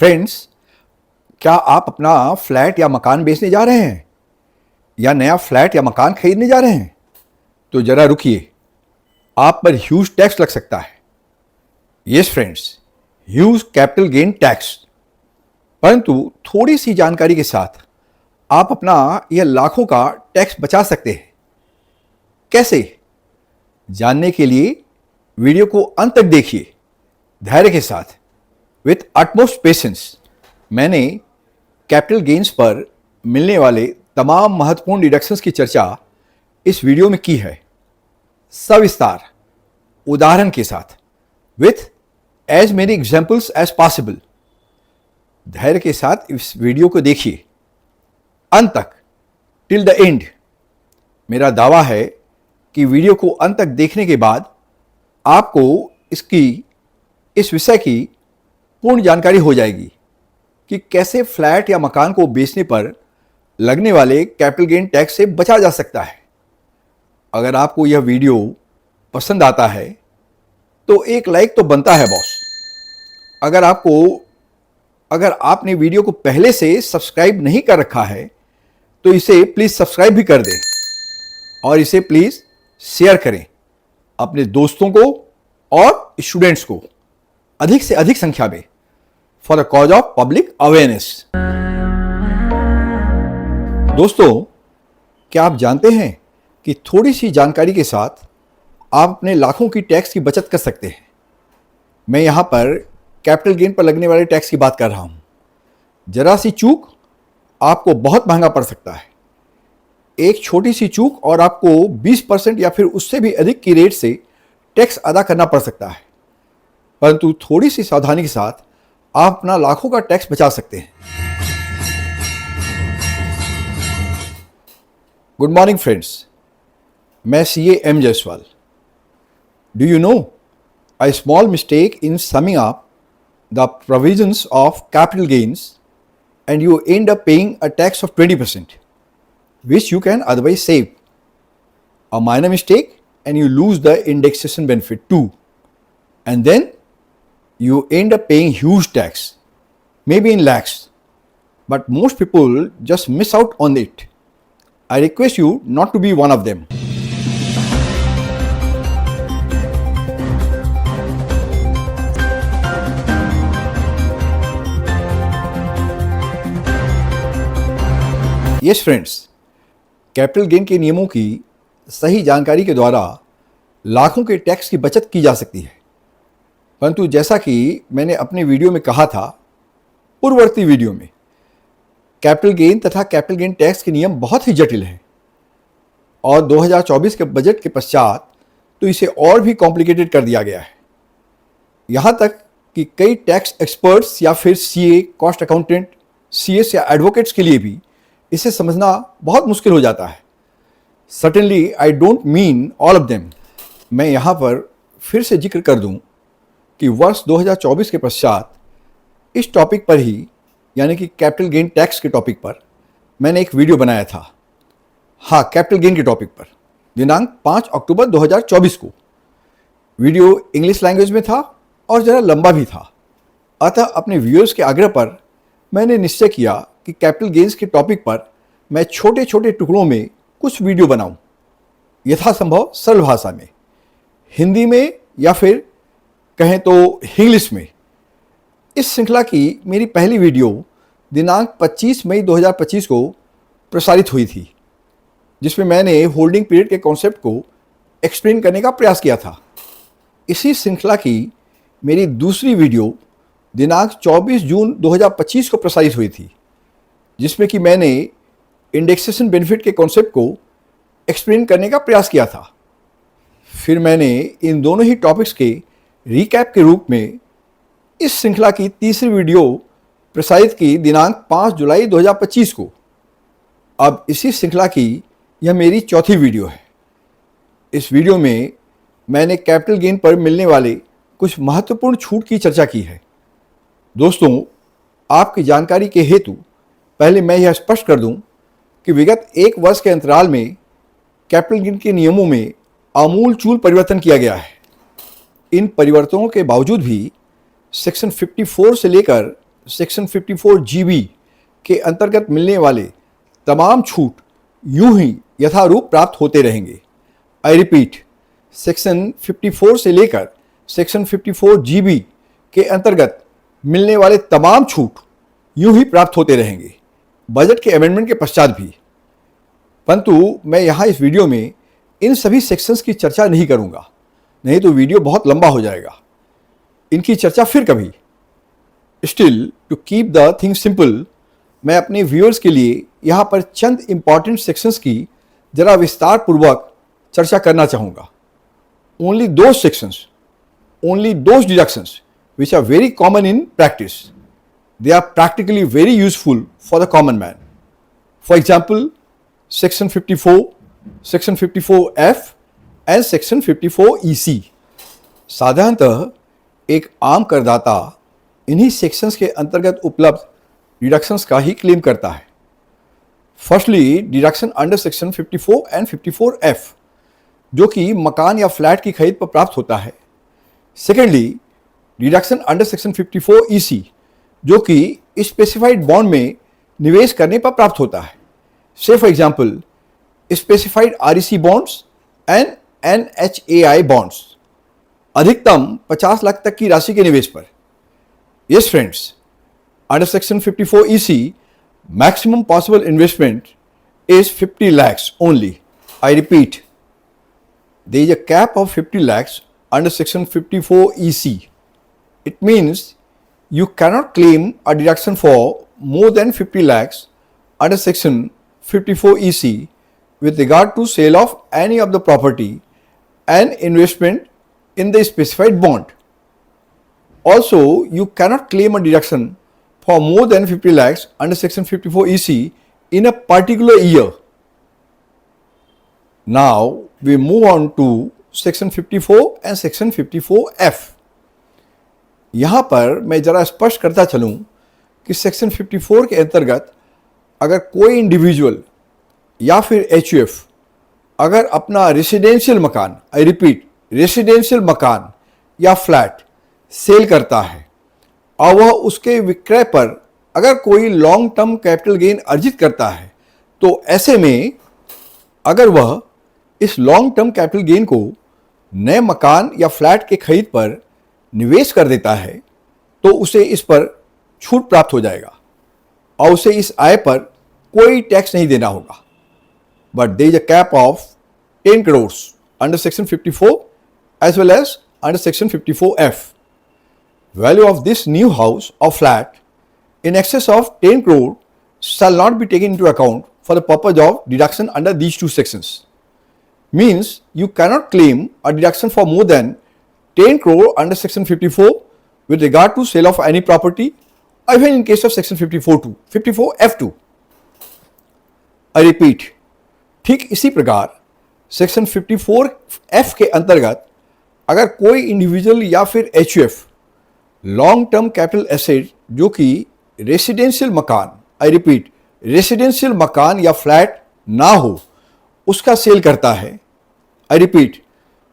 Friends, क्या आप अपना फ्लैट या मकान बेचने जा रहे हैं या नया फ्लैट या मकान खरीदने जा रहे हैं? तो जरा रुकिए, आप पर ह्यूज टैक्स लग सकता है। Yes friends, huge capital gain tax. परंतु थोड़ी सी जानकारी के साथ आप अपना यह लाखों का टैक्स बचा सकते हैं। कैसे? जानने के लिए वीडियो को अंत तक देखिए धैर्य के साथ, विथ अटमोस्ट पेशेंस। मैंने कैपिटल गेन्स पर मिलने वाले तमाम महत्वपूर्ण डिडक्शंस की चर्चा इस वीडियो में की है, सविस्तार उदाहरण के साथ, with as many examples as possible. धैर्य के साथ इस वीडियो को देखिए अंत तक, टिल द एंड। मेरा दावा है कि वीडियो को अंत तक देखने के बाद आपको इस विषय की पूर्ण जानकारी हो जाएगी कि कैसे फ्लैट या मकान को बेचने पर लगने वाले कैपिटल गेन टैक्स से बचा जा सकता है। अगर आपको यह वीडियो पसंद आता है तो एक लाइक तो बनता है बॉस। अगर आपने वीडियो को पहले से सब्सक्राइब नहीं कर रखा है तो इसे प्लीज सब्सक्राइब भी कर दें और इसे प्लीज शेयर करें अपने दोस्तों को और स्टूडेंट्स को अधिक से अधिक संख्या में, for the cause of public awareness. दोस्तों, क्या आप जानते हैं कि थोड़ी सी जानकारी के साथ आप अपने लाखों की टैक्स की बचत कर सकते हैं। मैं यहां पर कैपिटल गेन पर लगने वाले टैक्स की बात कर रहा हूं। जरा सी चूक आपको बहुत महंगा पड़ सकता है। एक छोटी सी चूक और आपको 20% या फिर उससे भी अधिक की रेट से टैक्स अदा करना पड़ सकता है। परंतु थोड़ी सी सावधानी के साथ आप अपना लाखों का टैक्स बचा सकते हैं। गुड मॉर्निंग फ्रेंड्स, मैं CA M Jaiswal. Do you know a small mistake in summing up the provisions of capital gains and you end up paying a tax of 20%, which you can otherwise save. A minor mistake and you lose the indexation benefit too. And then you end up paying huge tax, maybe in lakhs. But most people just miss out on it. I request you not to be one of them. Yes friends, capital gain के नियमों की सही जानकारी के द्वारा लाखों के tax की बचत की जा सकती है। परंतु जैसा कि मैंने अपने वीडियो में कहा था, पूर्ववर्ती वीडियो में, कैपिटल गेन तथा कैपिटल गेन टैक्स के नियम बहुत ही जटिल हैं और 2024 के बजट के पश्चात तो इसे और भी कॉम्प्लिकेटेड कर दिया गया है। यहाँ तक कि कई टैक्स एक्सपर्ट्स या फिर CA, कॉस्ट अकाउंटेंट, CS या एडवोकेट्स के लिए भी इसे समझना बहुत मुश्किल हो जाता है। Certainly I don't mean all of them. मैं यहाँ पर फिर से जिक्र कर दूँ कि वर्ष 2024 के पश्चात इस टॉपिक पर ही, यानी कि कैपिटल गेन टैक्स के टॉपिक पर मैंने एक वीडियो बनाया था। हाँ, कैपिटल गेन के टॉपिक पर, दिनांक 5 अक्टूबर 2024 को। वीडियो इंग्लिश लैंग्वेज में था और ज़रा लंबा भी था। अतः अपने व्यूअर्स के आग्रह पर मैंने निश्चय किया कि कैपिटल गेन्स के टॉपिक पर मैं छोटे छोटे टुकड़ों में कुछ वीडियो बनाऊं, यथासंभव सरल भाषा में, हिंदी में या फिर कहें तो इंग्लिश में। इस श्रृंखला की मेरी पहली वीडियो दिनांक 25 मई 2025 को प्रसारित हुई थी, जिसमें मैंने होल्डिंग पीरियड के कॉन्सेप्ट को एक्सप्लेन करने का प्रयास किया था। इसी श्रृंखला की मेरी दूसरी वीडियो दिनांक 24 जून 2025 को प्रसारित हुई थी, जिसमें कि मैंने इंडेक्सेशन बेनिफिट के कॉन्सेप्ट को एक्सप्लेन करने का प्रयास किया था। फिर मैंने इन दोनों ही टॉपिक्स के रिकैप के रूप में इस श्रृंखला की तीसरी वीडियो प्रसारित की दिनांक 5 जुलाई 2025 को। अब इसी श्रृंखला की यह मेरी चौथी वीडियो है। इस वीडियो में मैंने कैपिटल गेन पर मिलने वाले कुछ महत्वपूर्ण छूट की चर्चा की है। दोस्तों, आपकी जानकारी के हेतु पहले मैं यह स्पष्ट कर दूं कि विगत एक वर्ष के अंतराल में कैपिटल गेन के नियमों में आमूल-चूल परिवर्तन किया गया है। इन परिवर्तनों के बावजूद भी सेक्शन 54 से लेकर सेक्शन 54 GB के अंतर्गत मिलने वाले तमाम छूट यूं ही यथारूप प्राप्त होते रहेंगे। आई रिपीट, सेक्शन 54 से लेकर सेक्शन 54 GB के अंतर्गत मिलने वाले तमाम छूट यूं ही प्राप्त होते रहेंगे, बजट के अमेंडमेंट के पश्चात भी। परंतु मैं यहाँ इस वीडियो में इन सभी सेक्शंस की चर्चा नहीं करूँगा, नहीं तो वीडियो बहुत लंबा हो जाएगा। इनकी चर्चा फिर कभी। Still, to keep the thing simple, मैं अपने व्यूअर्स के लिए यहाँ पर चंद इंपॉर्टेंट सेक्शंस की जरा विस्तार पूर्वक चर्चा करना चाहूँगा। Only those sections, only those deductions which are very common in practice. They are practically very useful for the common man. For example, Section 54, Section 54F and Section 54EC. साधारणतः एक आम करदाता इन्हीं सेक्शंस के अंतर्गत उपलब्ध डिडक्शंस का ही claim करता है। Firstly, deduction under section 54 and 54F जो कि मकान या फ्लैट की खरीद पर प्राप्त होता है। Secondly, deduction under section 54 EC जो कि स्पेसिफाइड बॉन्ड में निवेश करने पर प्राप्त होता है। Say for example, specified REC bonds and NHAI bonds, अधिकतम 50 लाख तक की राशि के निवेश पर। Yes friends, under section 54 EC maximum possible investment is 50 lakhs only. I repeat, there is a cap of 50 lakhs under section 54 EC. It means you cannot claim a deduction for more than 50 lakhs under section 54 EC with regard to sale of any of the property and investment in the specified bond. Also, you cannot claim a deduction for more than 50 lakhs under section 54 EC in a particular year. Now, we move on to section 54 and section 54F. यहाँ पर मैं ज़रा स्पष्ट करता चलूँ कि section 54 के अंतर्गत अगर कोई इंडिविजुअल या फिर HUF अगर अपना रेसिडेंशियल मकान, आई रिपीट रेसिडेंशियल मकान या फ्लैट सेल करता है और वह उसके विक्रय पर अगर कोई लॉन्ग टर्म कैपिटल गेन अर्जित करता है, तो ऐसे में अगर वह इस लॉन्ग टर्म कैपिटल गेन को नए मकान या फ्लैट के खरीद पर निवेश कर देता है, तो उसे इस पर छूट प्राप्त हो जाएगा और उसे इस आय पर कोई टैक्स नहीं देना होगा। But there is a cap of 10 crores under section 54 as well as under section 54F. Value of this new house और flat in excess of 10 crore shall not be taken into account for the purpose of deduction under these two sections. Means you cannot claim a deduction for more than 10 crore under section 54 with regard to sale of any property, or even in case of section 54F2. I repeat, ठीक इसी प्रकार section 54F के अंतर्गत अगर कोई individual या फिर HUF long term capital asset जो कि रेसिडेंशियल मकान, आई रिपीट रेसिडेंशियल मकान या फ्लैट ना हो, उसका सेल करता है। I repeat,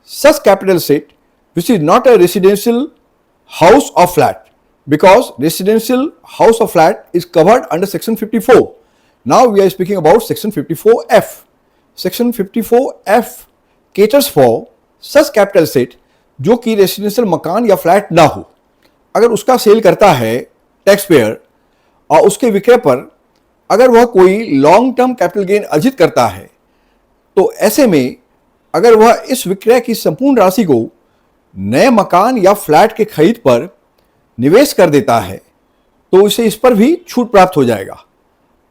such capital asset which is not a residential house or flat, because residential house or flat is covered under section 54. Now we are speaking about section 54F. Section 54F caters for such capital asset जो कि residential मकान या flat ना हो। अगर उसका cell करता है टैक्स पेयर और उसके विक्रय पर अगर वह कोई लॉन्ग टर्म कैपिटल गेन अर्जित करता है, तो ऐसे में अगर वह इस विक्रय की संपूर्ण राशि को नए मकान या फ्लैट के खरीद पर निवेश कर देता है, तो उसे इस पर भी छूट प्राप्त हो जाएगा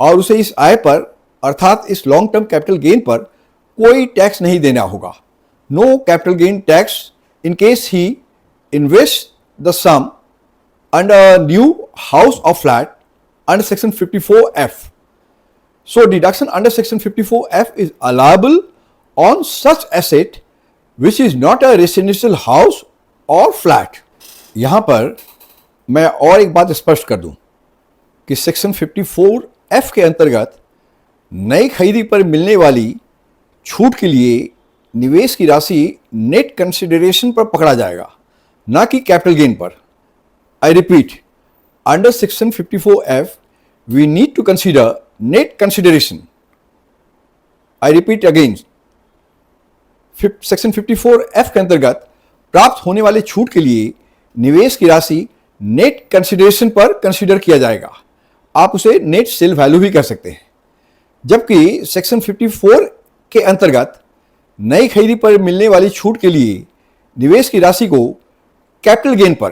और उसे इस आय पर अर्थात इस लॉन्ग टर्म कैपिटल गेन पर कोई टैक्स नहीं देना होगा। No capital gain tax in case he invest the sum under new house और flat under section 54F. So deduction under section 54F is allowable on such asset which is not a residential house or flat. यहाँ पर मैं और एक बात स्पष्ट कर दूं कि सेक्शन 54F के अंतर्गत नई खरीदी पर मिलने वाली छूट के लिए निवेश की राशि नेट कंसिडरेशन पर पकड़ा जाएगा, ना कि कैपिटल गेन पर। I repeat, under section 54F, we need to consider net consideration. I repeat again, section 54F के अंतर्गत प्राप्त होने वाले छूट के लिए निवेश की राशि नेट कंसिडरेशन पर कंसीडर किया जाएगा। आप उसे नेट सेल वैल्यू भी कर सकते हैं। जबकि सेक्शन 54 के अंतर्गत नई खरीदी पर मिलने वाली छूट के लिए निवेश की राशि को कैपिटल गेन पर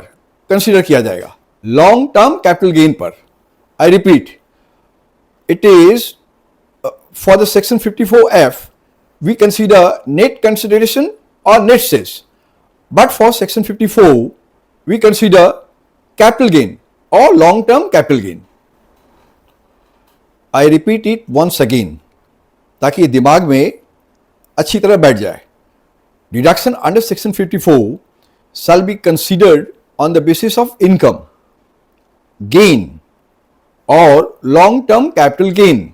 कंसीडर किया जाएगा, लॉन्ग टर्म कैपिटल गेन पर। I repeat, it is for the section 54F we consider net consideration or net sales, but for section 54 we consider capital gain or long term capital gain. I repeat it once again ताकि दिमाग में अच्छी तरह बैठ जाए। Deduction under section 54 shall be considered on the basis of income, gain or long term capital gain,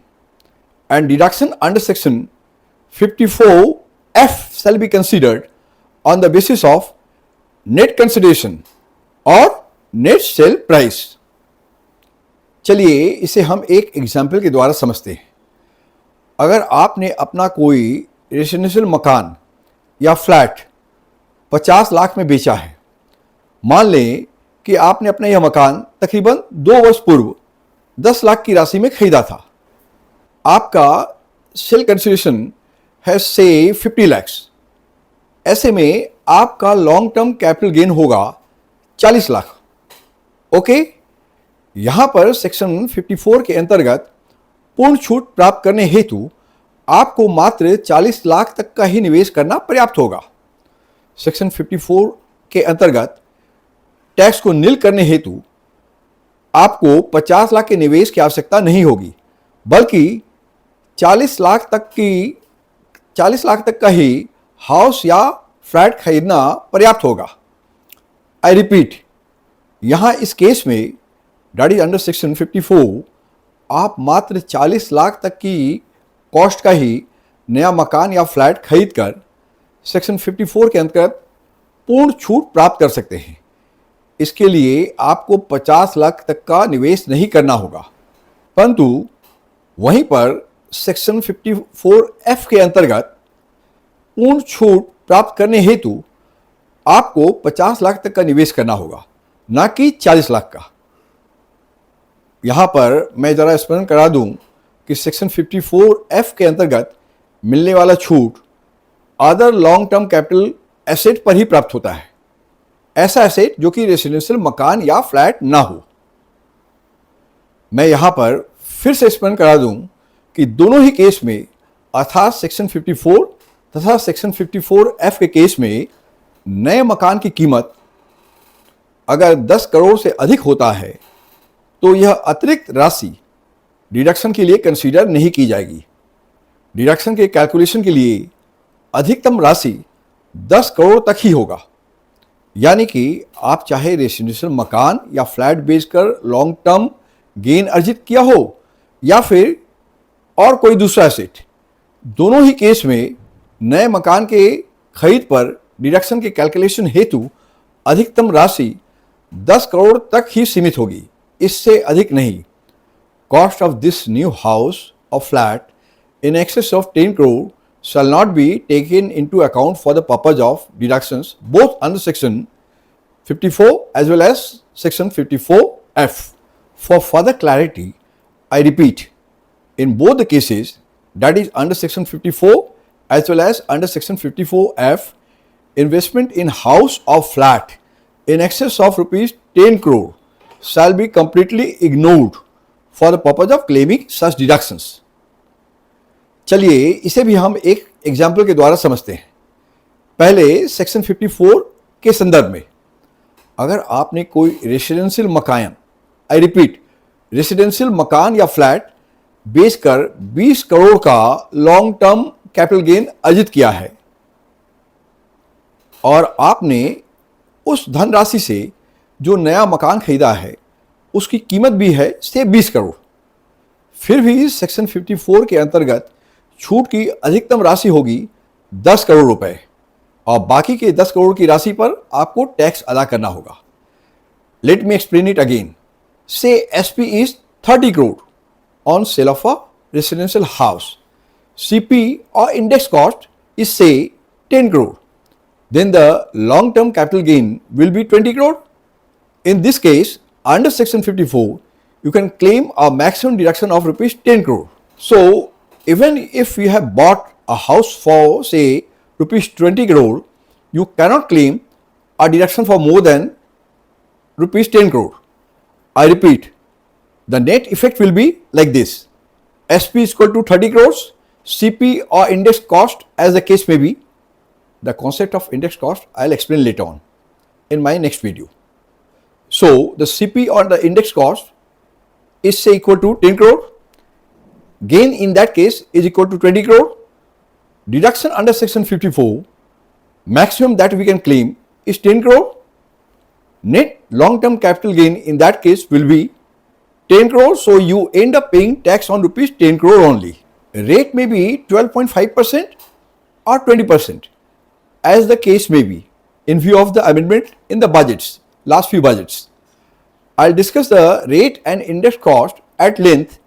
and deduction under section 54F shall be considered on the basis of net consideration or net sale price. चलिए इसे हम एक example के द्वारा समझते हैं। अगर आपने अपना कोई रेसिडेंशियल मकान या फ्लैट 50 लाख में बेचा है, मान लें कि आपने अपना यह मकान तकरीबन 2 वर्ष पूर्व 10 लाख की राशि में खरीदा था। आपका सेल कंसिडरेशन है से 50 lakhs। ऐसे में आपका लॉन्ग टर्म कैपिटल गेन होगा 40 लाख। ओके, यहां पर सेक्शन 54 के अंतर्गत पूर्ण छूट प्राप्त करने हेतु आपको मात्र 40 लाख तक का ही निवेश करना पर्याप्त होगा। सेक्शन 54 के अंतर्गत टैक्स को नील करने हेतु आपको 50 लाख के निवेश की आवश्यकता नहीं होगी, बल्कि 40 लाख तक का ही हाउस या फ्लैट खरीदना पर्याप्त होगा। आई रिपीट, यहां इस केस में दैट इज अंडर सेक्शन 54 आप मात्र 40 लाख तक की कॉस्ट का ही नया मकान या फ्लैट खरीद कर सेक्शन 54 के अंतर्गत पूर्ण छूट प्राप्त कर सकते हैं। इसके लिए आपको 50 लाख तक का निवेश नहीं करना होगा, परंतु वहीं पर सेक्शन 54F के अंतर्गत पूर्ण छूट प्राप्त करने हेतु आपको 50 लाख तक का निवेश करना होगा, ना कि 40 लाख का। यहां पर मैं जरा स्मरण करा दूं कि सेक्शन 54F के अंतर्गत मिलने वाला छूट other long term capital asset पर ही प्राप्त होता है, ऐसा एसेट जो कि रेसिडेंशियल मकान या फ्लैट ना हो। मैं यहां पर फिर से स्मरण करा दूं कि दोनों ही केस में, अर्थात सेक्शन 54 तथा सेक्शन 54F के केस में, नए मकान की कीमत अगर 10 करोड़ से अधिक होता है तो यह अतिरिक्त राशि डिडक्शन के लिए कंसीडर नहीं की जाएगी। डिडक्शन के कैलकुलेशन के लिए अधिकतम राशि 10 करोड़ तक ही होगा। यानी कि आप चाहे रेसिडेंशियल मकान या फ्लैट बेचकर लॉन्ग टर्म गेन अर्जित किया हो या फिर और कोई दूसरा एसेट, दोनों ही केस में नए मकान के खरीद पर डिडक्शन के कैलकुलेशन हेतु अधिकतम राशि 10 करोड़ तक ही सीमित होगी, इससे अधिक नहीं। Cost of this new house और flat in excess of 10 crore shall not be taken into account for the purpose of deductions both under section 54 as well as section 54F. For further clarity, I repeat, in both the cases, that is under section 54 as well as under section 54F, investment in house or flat in excess of rupees 10 crore shall be completely ignored for the purpose of claiming such deductions. चलिए इसे भी हम एक example के द्वारा समझते हैं। पहले सेक्शन 54 के संदर्भ में, अगर आपने कोई रेसिडेंशियल मकान, आई रिपीट, रेसिडेंशियल मकान या फ्लैट बेचकर 20 करोड़ का लॉन्ग टर्म कैपिटल गेन अर्जित किया है और आपने उस धनराशि से जो नया मकान खरीदा है उसकी कीमत भी है से 20 करोड़, फिर भी सेक्शन 54 के अंतर्गत छूट की अधिकतम राशि होगी 10 करोड़ रुपए और बाकी के 10 करोड़ की राशि पर आपको टैक्स अदा करना होगा। Let me explain it again. Say SP is 30 crore on sale of a residential house. CP or index cost is say 10 crore. Then the long-term capital gain will be 20 crore. In this case, under section 54, you can claim a maximum deduction of rupees 10 crore. So even if you have bought a house for say rupees 20 crore, you cannot claim a deduction for more than rupees 10 crore. I repeat, the net effect will be like this. SP is equal to 30 crores, CP or index cost as the case may be. The concept of index cost I'll explain later on in my next video. So the CP or the index cost is say equal to 10 crore. Gain in that case is equal to 20 crore. Deduction under section 54, maximum that we can claim is 10 crore. Net long-term capital gain in that case will be 10 crore. So you end up paying tax on rupees 10 crore only. Rate may be 12.5% or 20% as the case may be in view of the amendment in the budgets, last few budgets. I'll discuss the rate and index cost at length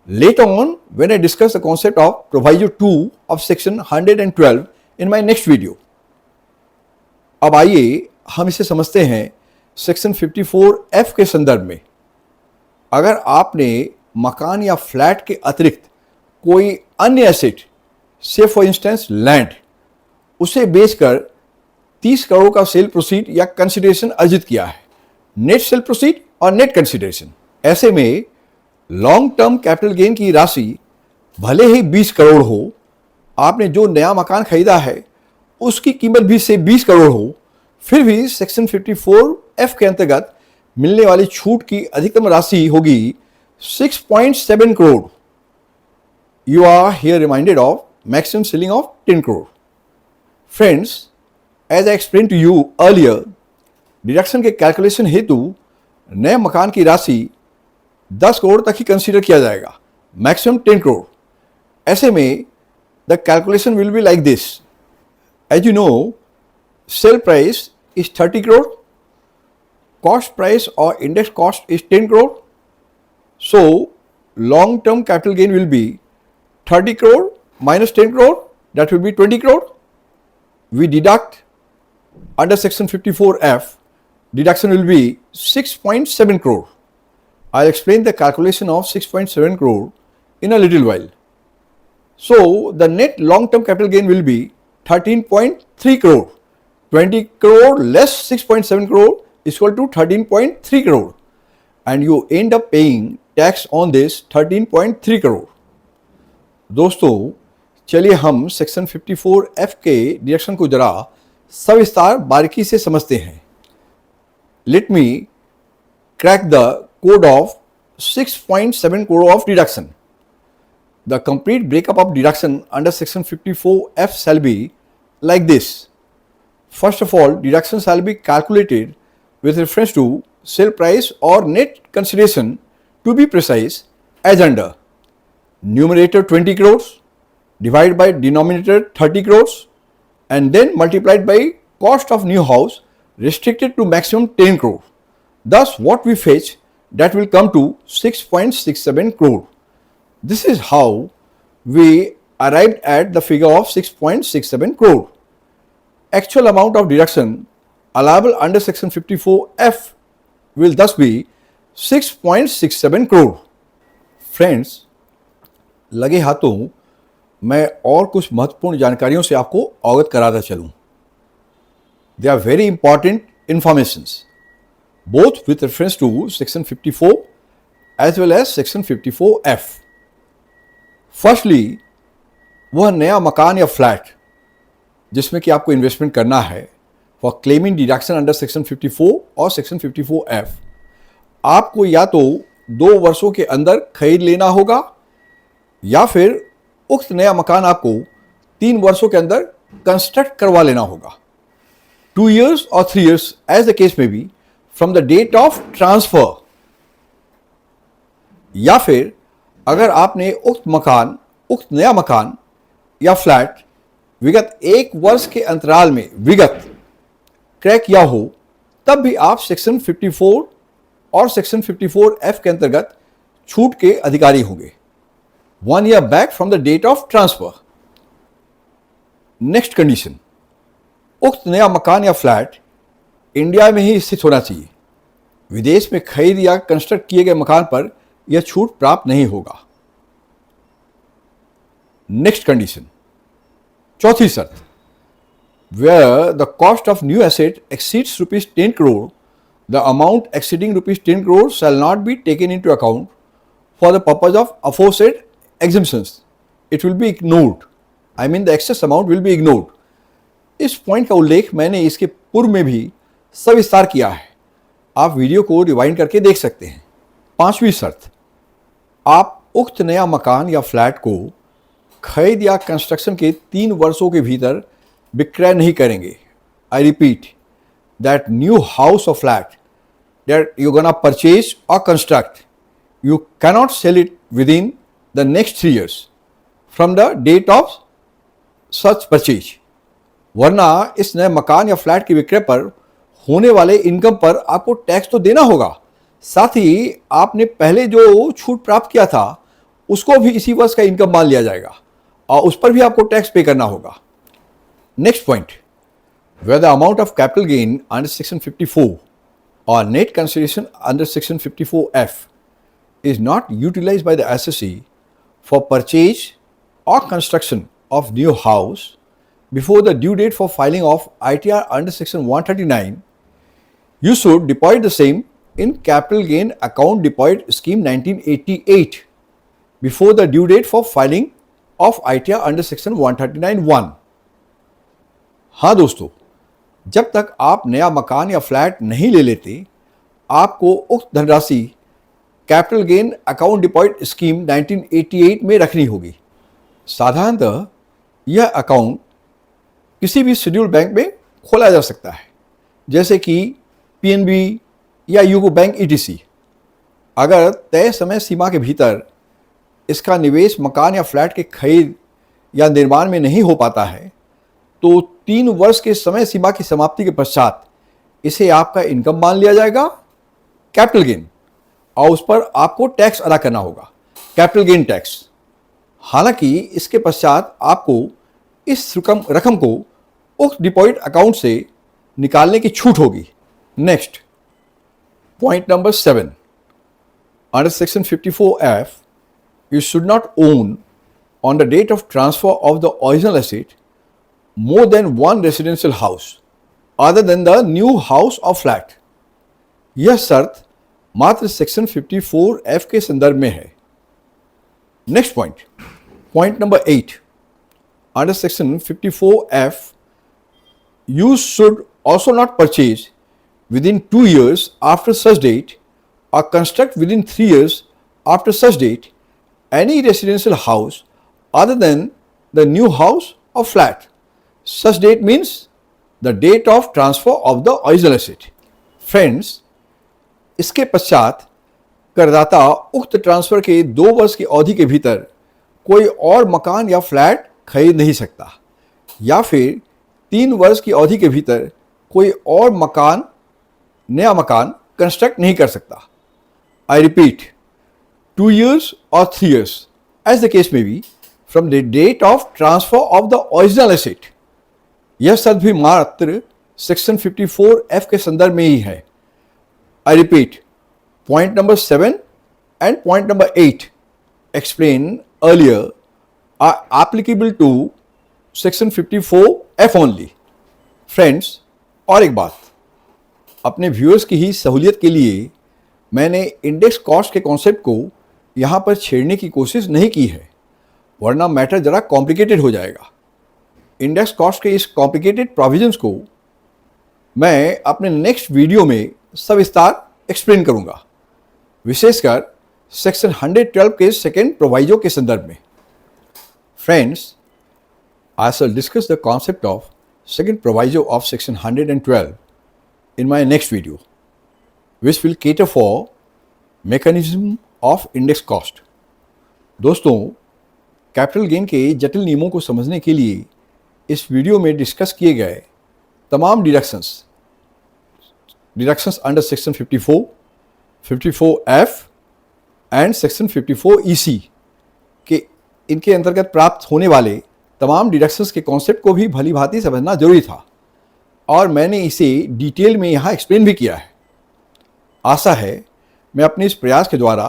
later on when I discuss the concept of proviso 2 of section 112 in my next video. अब आइए हम इसे समझते हैं section 54F के संदर्भ में। अगर आपने मकान या फ्लैट के अतिरिक्त कोई अन्य एसेट, से फॉर इंस्टेंस लैंड, उसे बेचकर 30 करोड़ का सेल प्रोसीड या कंसिडरेशन अर्जित किया है, नेट सेल प्रोसीड और नेट कंसिडरेशन, ऐसे में लॉन्ग टर्म कैपिटल गेन की राशि भले ही 20 करोड़ हो, आपने जो नया मकान खरीदा है उसकी कीमत भी से 20 करोड़ हो, फिर भी सेक्शन 54F के अंतर्गत मिलने वाली छूट की अधिकतम राशि होगी 6.7 crore. You are here reminded of maximum ceiling of 10 crore. Friends, as I explained to you earlier, deduction के कैलकुलेशन हेतु नए मकान की राशि 10 करोड़ तक ही कंसीडर किया जाएगा, मैक्सिमम 10 करोड़. ऐसे में the calculation will be like this. As you know, sale price is 30 crore, cost price और index cost is 10 crore. So long term capital gain will be 30 crore minus 10 crore, that will be 20 crore. We deduct under section 54F, deduction will be 6.7 crore. I'll explain the calculation of 6.7 crore in a little while. So the net long-term capital gain will be 13.3 crore. 20 crore less 6.7 crore is equal to 13.3 crore. And you end up paying tax on this 13.3 crore. दोस्तों, चलिए हम section 54F के deduction को जरा सविस्तार बारीकी से समझते हैं. Let me crack the code of 6.7 crore of deduction. The complete breakup of deduction under section 54F shall be like this. First of all, deduction shall be calculated with reference to sale price or net consideration, to be precise, as under numerator 20 crores divided by denominator 30 crores and then multiplied by cost of new house restricted to maximum 10 crore. Thus what we fetch, that will come to 6.67 crore. This is how we arrived at the figure of 6.67 crore. Actual amount of deduction allowable under section 54F will thus be 6.67 crore. Friends, लगे हाथों मैं और कुछ महत्वपूर्ण जानकारियों से आपको अवगत कराता चलूं. They are very important informations, both with reference to section 54 as well as section 54F. Firstly, वह नया मकान या फ्लैट जिसमें कि आपको इन्वेस्टमेंट करना है, for claiming deduction under section 54 और सेक्शन 54F, आपको या तो 2 वर्षों के अंदर खरीद लेना होगा या फिर उक्त नया मकान आपको 3 वर्षों के अंदर कंस्ट्रक्ट करवा लेना होगा. 2 years और 3 years as the case may be from the date of transfer. या फिर अगर आपने उक्त नया मकान या फ्लैट विगत 1 वर्ष के अंतराल में विगत क्रय किया हो, तब भी आप सेक्शन 54 और सेक्शन 54F के अंतर्गत छूट के अधिकारी होंगे 1 year back from the date of transfer. Next condition, उक्त नया मकान या फ्लैट इंडिया में ही स्थित होना चाहिए। विदेश में खरीद या कंस्ट्रक्ट किए गए मकान पर यह छूट प्राप्त नहीं होगा। नेक्स्ट कंडीशन, चौथी शर्त, where the cost of new asset exceeds rupees 10 crore, the amount exceeding rupees 10 crore shall not be taken into account for the purpose of aforesaid exemptions. It will be ignored. I mean the excess amount will be ignored. इस point का उल्लेख मैंने इसके पूर्व में भी सविस्तार किया है, आप वीडियो को रिवाइंड करके देख सकते हैं। पांचवी शर्त, आप उक्त नया मकान या फ्लैट को खरीद या कंस्ट्रक्शन के 3 वर्षों के भीतर विक्रय नहीं करेंगे। I repeat, that new house और flat that you gonna purchase और construct, you cannot sell it within the next 3 years from the date of such purchase, वरना इस नए मकान या फ्लैट के विक्रय पर होने वाले इनकम पर आपको टैक्स तो देना होगा, साथ ही आपने पहले जो छूट प्राप्त किया था उसको भी इसी वर्ष का इनकम मान लिया जाएगा और उस पर भी आपको टैक्स पे करना होगा। Next point, where the amount of capital gain under section 54 or net consideration under section 54F is not utilized by the assessee for purchase or construction of new house before the due date for filing of ITR under section 139, you should deposit the same in capital gain account deposit scheme 1988 before the due date for filing of ITR under section 139(1). हाँ दोस्तों, जब तक आप नया मकान या flat नहीं ले लेते, आपको उक्त धनराशि capital gain account deposit scheme 1988 में रखनी होगी। साधारणतः यह अकाउंट किसी भी शेड्यूल बैंक में खोला जा सकता है, जैसे कि पीएनबी या यूको बैंक ETC। अगर तय समय सीमा के भीतर इसका निवेश मकान या फ्लैट के खरीद या निर्माण में नहीं हो पाता है, तो 3 वर्ष के समय सीमा की समाप्ति के पश्चात इसे आपका इनकम मान लिया जाएगा, कैपिटल गेन, और उस पर आपको टैक्स अदा करना होगा, कैपिटल गेन टैक्स। हालांकि इसके पश्चात आपको इस रकम को उक्त डिपॉजिट अकाउंट से निकालने की छूट होगी। Next point number 7, under section 54F, you should not own on the date of transfer of the original asset more than one residential house other than the new house or flat। यह शर्त मात्र section 54F के संदर्भ में है। Next point number 8, under section 54F, you should also not purchase within 2 years after such date or construct within 3 years after such date any residential house other than the new house or flat. Such date means the date of transfer of the original asset. Friends, इसके पश्चात करदाता उक्त transfer के 2 वर्ष की अवधि के भीतर कोई और मकान या फ्लैट खरीद नहीं सकता, या फिर 3 वर्ष की अवधि के भीतर कोई और नया मकान कंस्ट्रक्ट नहीं कर सकता। I repeat, 2 years or 3 years, as the case may be, from the date of transfer of the original asset। यह शर्त भी मात्र सेक्शन 54F के संदर्भ में ही है। I repeat, point number 7 and point number 8 explained earlier are applicable to section 54F only। Friends, और एक बात, अपने व्यूअर्स की ही सहूलियत के लिए मैंने इंडेक्स कॉस्ट के कॉन्सेप्ट को यहाँ पर छेड़ने की कोशिश नहीं की है, वरना मैटर ज़रा कॉम्प्लिकेटेड हो जाएगा। इंडेक्स कॉस्ट के इस कॉम्प्लिकेटेड प्रोविजंस को मैं अपने नेक्स्ट वीडियो में सविस्तार एक्सप्लेन करूँगा, विशेषकर सेक्शन 112 के सेकेंड प्रोवाइजो के संदर्भ में। Friends, I shall discuss the concept of second proviso of section 112 in my next video, which will cater for mechanism of index cost। दोस्तों, कैपिटल गेन के जटिल नियमों को समझने के लिए इस वीडियो में डिस्कस किए गए तमाम deductions under section 54 54F and section 54EC के इनके अंतर्गत प्राप्त होने वाले तमाम डिडक्शंस के कॉन्सेप्ट को भी भली भांति समझना जरूरी था और मैंने इसे डिटेल में यहाँ एक्सप्लेन भी किया है। आशा है मैं अपने इस प्रयास के द्वारा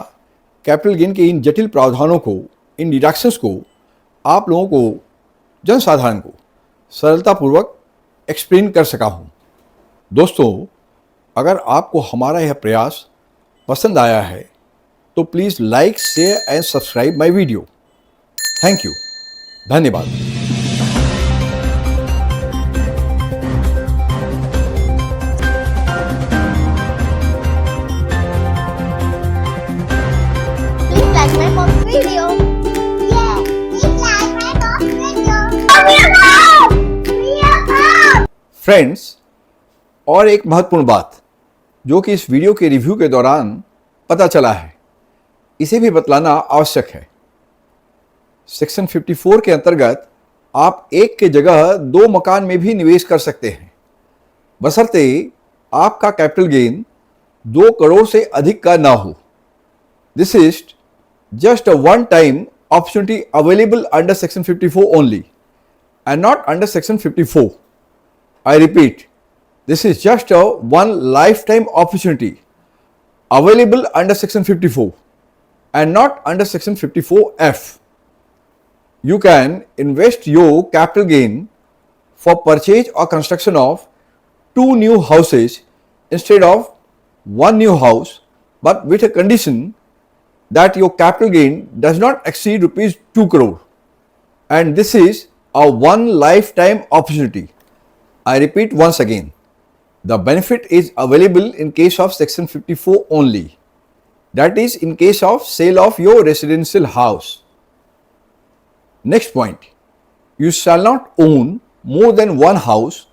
कैपिटल गेन के इन जटिल प्रावधानों को, इन डिडक्शंस को आप लोगों को, जनसाधारण को सरलतापूर्वक एक्सप्लेन कर सका हूँ। दोस्तों, अगर आपको हमारा यह प्रयास पसंद आया है तो please like, share and subscribe my video. Thank you. धन्यवाद। Please like my mom's video. Yeah, please like my mom's video. Friends, और एक महत्वपूर्ण बात जो कि इस वीडियो के रिव्यू के दौरान पता चला है, इसे भी बतलाना आवश्यक है। सेक्शन 54 के अंतर्गत आप एक के जगह 2 मकान में भी निवेश कर सकते हैं, बशर्ते आपका कैपिटल गेन 2 करोड़ से अधिक का ना हो। This is just a one time opportunity available under section 54 only and not under section 54. I repeat, this is just a one lifetime opportunity available under section 54 and not under section 54F. You can invest your capital gain for purchase or construction of 2 new houses instead of 1 new house, but with a condition that your capital gain does not exceed rupees 2 crore, and this is a one lifetime opportunity. I repeat once again, the benefit is available in case of section 54 only, that is in case of sale of your residential house. Next point, you shall not own more than one house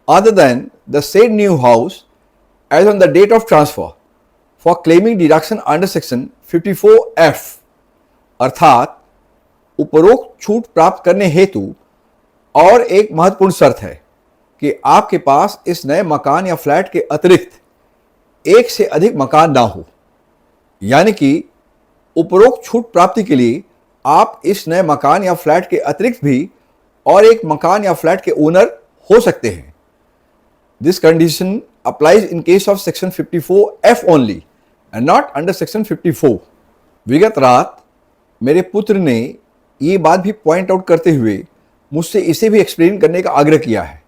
other than the said new house as on the date of transfer for claiming deduction under section 54F. अर्थात उपरोक्त छूट प्राप्त करने हेतु और एक महत्वपूर्ण शर्त है कि आपके पास इस नए मकान या फ्लैट के अतिरिक्त एक से अधिक मकान ना हो। यानी कि उपरोक्त छूट प्राप्ति के लिए आप इस नए मकान या फ्लैट के अतिरिक्त भी और एक मकान या फ्लैट के ओनर हो सकते हैं। This condition applies in case of section 54F only and not under section 54. विगत रात मेरे पुत्र ने ये बात भी पॉइंट आउट करते हुए मुझसे इसे भी एक्सप्लेन करने का आग्रह किया है।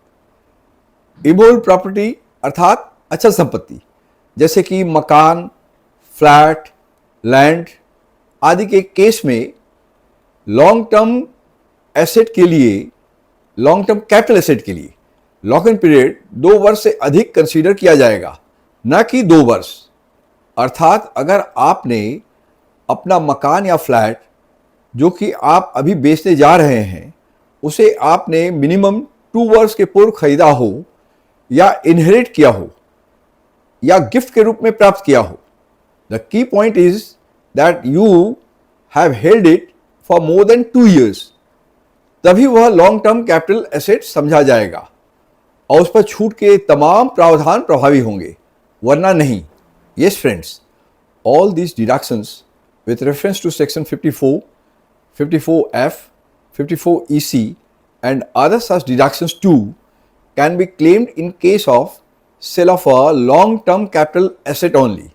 इमूवेबल प्रॉपर्टी अर्थात अचल संपत्ति जैसे कि मकान, फ्लैट, लैंड आदि के केस में लॉन्ग टर्म एसेट के लिए, लॉन्ग टर्म कैपिटल एसेट के लिए लॉक इन पीरियड 2 वर्ष से अधिक कंसीडर किया जाएगा, न कि 2 वर्ष। अर्थात अगर आपने अपना मकान या फ्लैट जो कि आप अभी बेचने जा रहे हैं उसे आपने मिनिमम 2 वर्ष के पूर्व खरीदा हो या इनहेरिट किया हो या गिफ्ट के रूप में प्राप्त किया हो, the key point is that you have held it for more than 2 years, तभी वह लॉन्ग टर्म कैपिटल एसेट समझा जाएगा और उस पर छूट के तमाम प्रावधान प्रभावी होंगे, वरना नहीं। Yes friends, all these deductions with reference to section 54, 54F, 54EC and other such deductions too can be claimed in case of sale of a long-term capital asset only.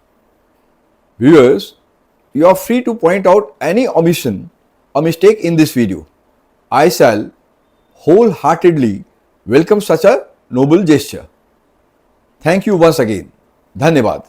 Viewers, you are free to point out any omission or mistake in this video. I shall wholeheartedly welcome such a noble gesture. Thank you once again. धन्यवाद।